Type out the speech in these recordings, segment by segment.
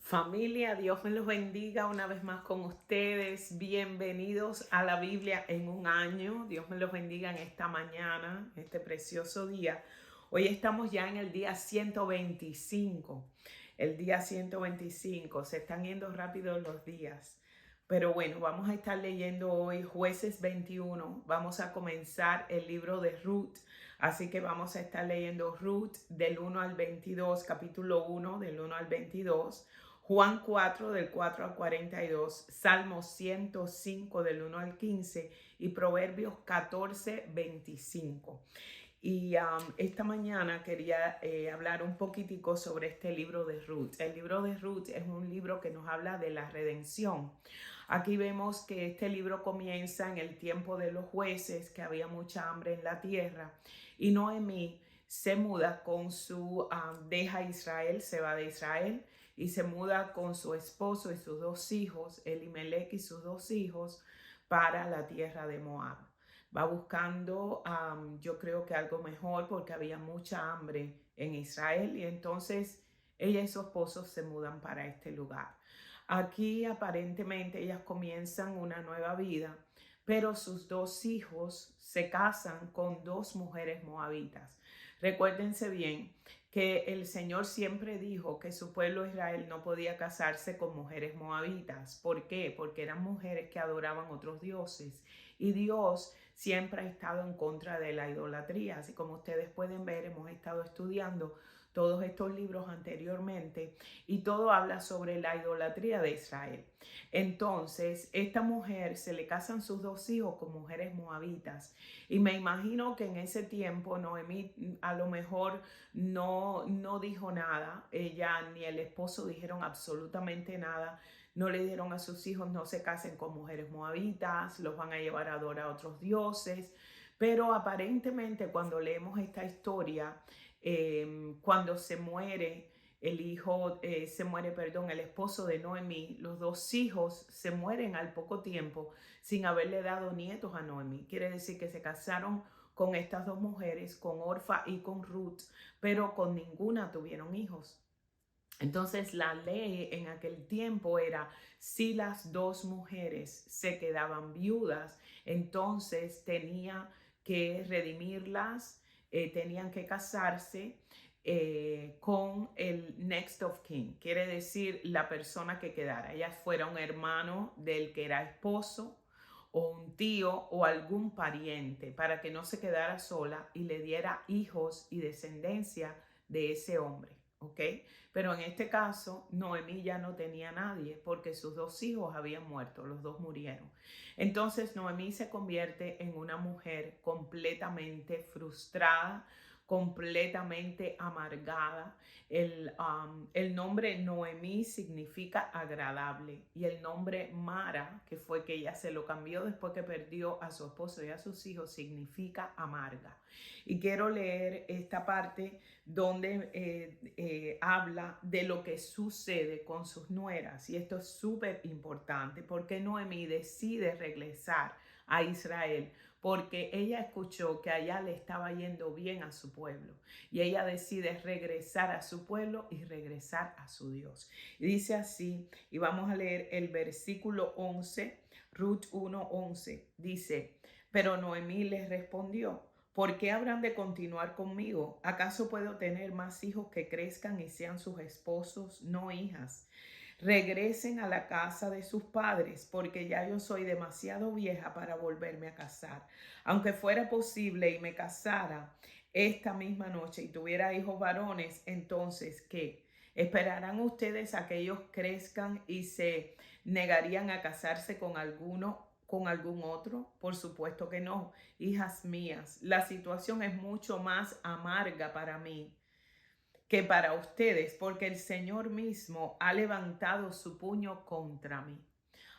Familia, Dios me los bendiga una vez más con ustedes. Bienvenidos a la Biblia en un año. Dios me los bendiga en esta mañana, este precioso día. Hoy estamos ya en el día 125. El día 125. Se están yendo rápido los días. Pero bueno, vamos a estar leyendo hoy Jueces 21. Vamos a comenzar el libro de Ruth. Así que vamos a estar leyendo Ruth del 1 al 22, capítulo 1 del 1 al 22. Juan 4 del 4 al 42, Salmo 105 del 1 al 15 y Proverbios 14, 25. Y esta mañana quería hablar un poquitico sobre este libro de Ruth. El libro de Ruth es un libro que nos habla de la redención. Aquí vemos que este libro comienza en el tiempo de los jueces, que había mucha hambre en la tierra, y Noemí se muda con deja Israel, se va de Israel y se muda con su esposo y sus dos hijos, Elimelech y sus dos hijos, para la tierra de Moab. Va buscando, yo creo que algo mejor porque había mucha hambre en Israel y entonces ella y su esposo se mudan para este lugar. Aquí aparentemente ellas comienzan una nueva vida, pero sus dos hijos se casan con dos mujeres moabitas. Recuérdense bien que el Señor siempre dijo que su pueblo Israel no podía casarse con mujeres moabitas. ¿Por qué? Porque eran mujeres que adoraban otros dioses y Dios siempre ha estado en contra de la idolatría. Así como ustedes pueden ver, hemos estado estudiando todos estos libros anteriormente y todo habla sobre la idolatría de Israel. Entonces, esta mujer se le casan sus dos hijos con mujeres moabitas y me imagino que en ese tiempo Noemí a lo mejor no dijo nada, ella ni el esposo dijeron absolutamente nada, no le dieron a sus hijos no se casen con mujeres moabitas, los van a llevar a adorar a otros dioses, pero aparentemente cuando leemos esta historia, cuando se muere el esposo de Noemí, los dos hijos se mueren al poco tiempo sin haberle dado nietos a Noemí. Quiere decir que se casaron con estas dos mujeres, con Orfa y con Ruth, pero con ninguna tuvieron hijos. Entonces la ley en aquel tiempo era si las dos mujeres se quedaban viudas, entonces tenía que redimirlas, tenían que casarse con el next of kin, quiere decir la persona que quedara, ya fuera un hermano del que era esposo o un tío o algún pariente, para que no se quedara sola y le diera hijos y descendencia de ese hombre. ¿Ok? Pero en este caso, Noemí ya no tenía nadie porque sus dos hijos habían muerto, los dos murieron. Entonces, Noemí se convierte en una mujer completamente frustrada, completamente amargada. El nombre Noemí significa agradable y el nombre Mara, que fue que ella se lo cambió después que perdió a su esposo y a sus hijos, significa amarga. Y quiero leer esta parte donde habla de lo que sucede con sus nueras. Y esto es súper importante porque Noemí decide regresar a Israel porque ella escuchó que allá le estaba yendo bien a su pueblo y ella decide regresar a su pueblo y regresar a su Dios. Y dice así, y vamos a leer el versículo 11, Ruth 1:11, dice, pero Noemí les respondió, ¿por qué habrán de continuar conmigo? ¿Acaso puedo tener más hijos que crezcan y sean sus esposos, no hijas? Regresen a la casa de sus padres, porque ya yo soy demasiado vieja para volverme a casar. Aunque fuera posible y me casara esta misma noche y tuviera hijos varones, entonces, ¿qué? ¿Esperarán ustedes a que ellos crezcan y se negarían a casarse con algún otro? Por supuesto que no, hijas mías. La situación es mucho más amarga para mí que para ustedes, porque el Señor mismo ha levantado su puño contra mí.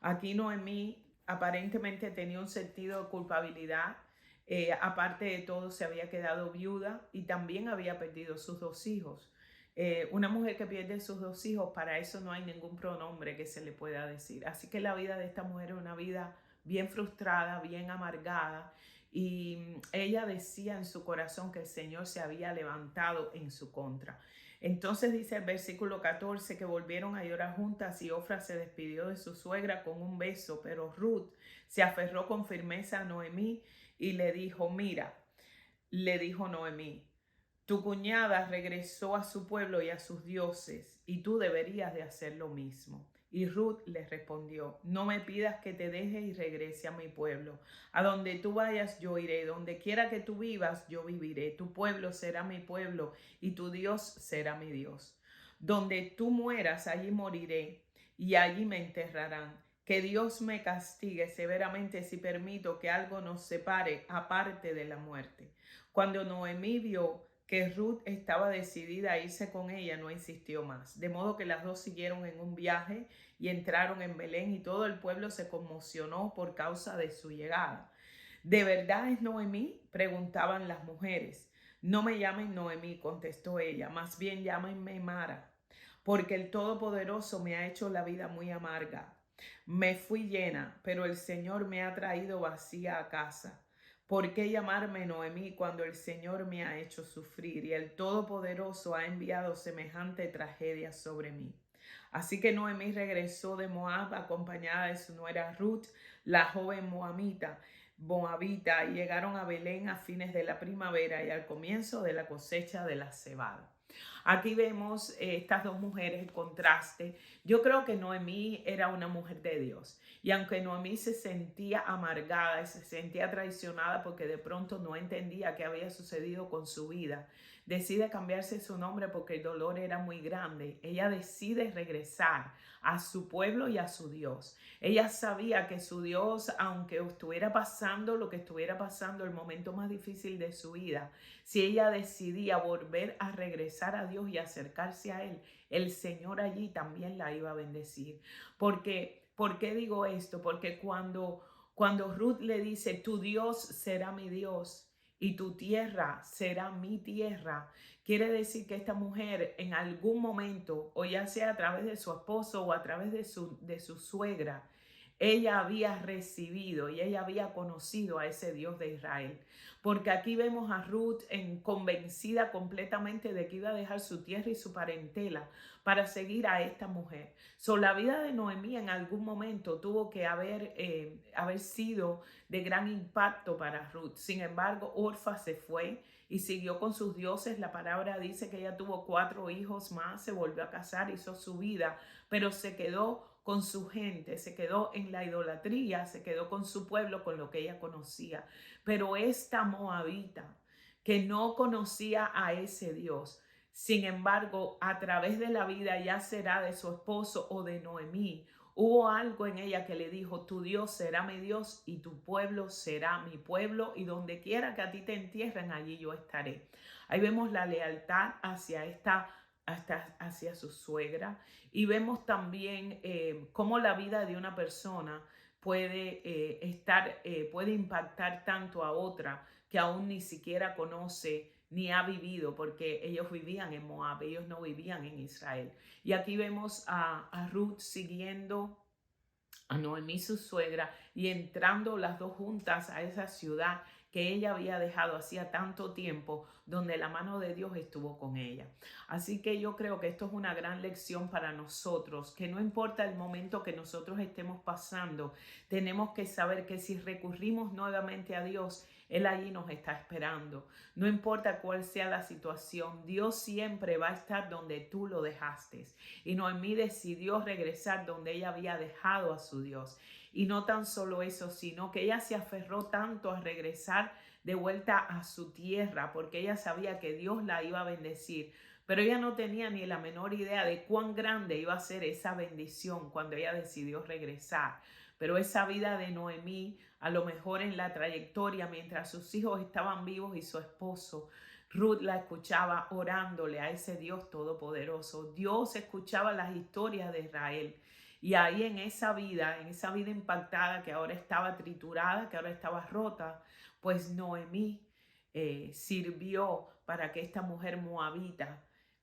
Aquí Noemí aparentemente tenía un sentido de culpabilidad. Aparte de todo, se había quedado viuda y también había perdido sus dos hijos. Una mujer que pierde sus dos hijos, para eso no hay ningún pronombre que se le pueda decir. Así que la vida de esta mujer es una vida bien frustrada, bien amargada. y ella decía en su corazón que el Señor se había levantado en su contra. Entonces dice el versículo 14 que volvieron a llorar juntas y Ofra se despidió de su suegra con un beso, pero Ruth se aferró con firmeza a Noemí y le dijo, mira, le dijo Noemí, tu cuñada regresó a su pueblo y a sus dioses, y tú deberías de hacer lo mismo. Y Ruth le respondió, no me pidas que te deje y regrese a mi pueblo. A donde tú vayas yo iré, donde quiera que tú vivas yo viviré. Tu pueblo será mi pueblo y tu Dios será mi Dios. Donde tú mueras, allí moriré y allí me enterrarán. Que Dios me castigue severamente si permito que algo nos separe aparte de la muerte. Cuando Noemí vio que Ruth estaba decidida a irse con ella, no insistió más. De modo que las dos siguieron en un viaje y entraron en Belén y todo el pueblo se conmocionó por causa de su llegada. ¿De verdad es Noemí?, preguntaban las mujeres. No me llamen Noemí, contestó ella, más bien llámenme Mara, porque el Todopoderoso me ha hecho la vida muy amarga. Me fui llena, pero el Señor me ha traído vacía a casa. ¿Por qué llamarme Noemí cuando el Señor me ha hecho sufrir y el Todopoderoso ha enviado semejante tragedia sobre mí? Así que Noemí regresó de Moab acompañada de su nuera Ruth, la joven moabita, y llegaron a Belén a fines de la primavera y al comienzo de la cosecha de la cebada. Aquí vemos estas dos mujeres, el contraste. Yo creo que Noemí era una mujer de Dios. Y aunque Noemí se sentía amargada y se sentía traicionada porque de pronto no entendía qué había sucedido con su vida, decide cambiarse su nombre porque el dolor era muy grande. Ella decide regresar a su pueblo y a su Dios. Ella sabía que su Dios, aunque estuviera pasando lo que estuviera pasando, el momento más difícil de su vida, si ella decidía volver a regresar a Dios y acercarse a Él, el Señor allí también la iba a bendecir. Porque, ¿por qué digo esto? Porque cuando Ruth le dice, tu Dios será mi Dios y tu tierra será mi tierra, quiere decir que esta mujer en algún momento, o ya sea a través de su esposo o a través de su suegra, ella había recibido y ella había conocido a ese Dios de Israel. Porque aquí vemos a Ruth convencida completamente de que iba a dejar su tierra y su parentela para seguir a esta mujer. La vida de Noemí en algún momento tuvo que haber sido de gran impacto para Ruth. Sin embargo, Orfa se fue y siguió con sus dioses. La palabra dice que ella tuvo 4 hijos más, se volvió a casar, hizo su vida, pero se quedó con su gente, se quedó en la idolatría, se quedó con su pueblo, con lo que ella conocía. Pero esta moabita que no conocía a ese Dios, sin embargo, a través de la vida, ya será de su esposo o de Noemí, hubo algo en ella que le dijo, tu Dios será mi Dios y tu pueblo será mi pueblo, y donde quiera que a ti te entierren, allí yo estaré. Ahí vemos la lealtad hacia su suegra, y vemos también cómo la vida de una persona puede impactar tanto a otra que aún ni siquiera conoce ni ha vivido, porque ellos vivían en Moab, ellos no vivían en Israel. Y aquí vemos a Ruth siguiendo a Noemí, su suegra, y entrando las dos juntas a esa ciudad que ella había dejado hacía tanto tiempo, donde la mano de Dios estuvo con ella. Así que yo creo que esto es una gran lección para nosotros, que no importa el momento que nosotros estemos pasando, tenemos que saber que si recurrimos nuevamente a Dios, Él allí nos está esperando. No importa cuál sea la situación, Dios siempre va a estar donde tú lo dejaste. Y Noemí decidió regresar donde ella había dejado a su Dios. Y no tan solo eso, sino que ella se aferró tanto a regresar de vuelta a su tierra, porque ella sabía que Dios la iba a bendecir. Pero ella no tenía ni la menor idea de cuán grande iba a ser esa bendición cuando ella decidió regresar. Pero esa vida de Noemí, a lo mejor en la trayectoria, mientras sus hijos estaban vivos y su esposo, Ruth la escuchaba orándole a ese Dios todopoderoso. Dios escuchaba las historias de Israel. Y ahí en esa vida impactada, que ahora estaba triturada, que ahora estaba rota, pues Noemí sirvió para que esta mujer moabita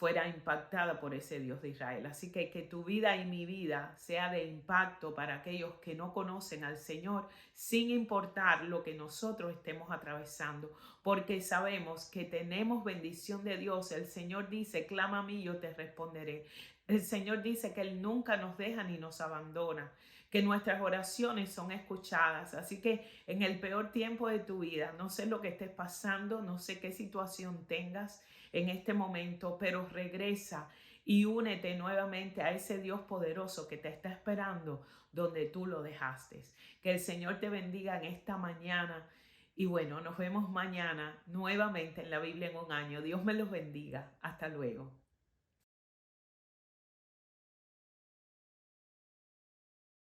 fuera impactada por ese Dios de Israel. Así que tu vida y mi vida sea de impacto para aquellos que no conocen al Señor, sin importar lo que nosotros estemos atravesando, porque sabemos que tenemos bendición de Dios. El Señor dice, clama a mí, yo te responderé. El Señor dice que Él nunca nos deja ni nos abandona, que nuestras oraciones son escuchadas. Así que en el peor tiempo de tu vida, no sé lo que estés pasando, no sé qué situación tengas en este momento, pero regresa y únete nuevamente a ese Dios poderoso que te está esperando donde tú lo dejaste. Que el Señor te bendiga en esta mañana. Y bueno, nos vemos mañana nuevamente en la Biblia en un año. Dios me los bendiga. Hasta luego.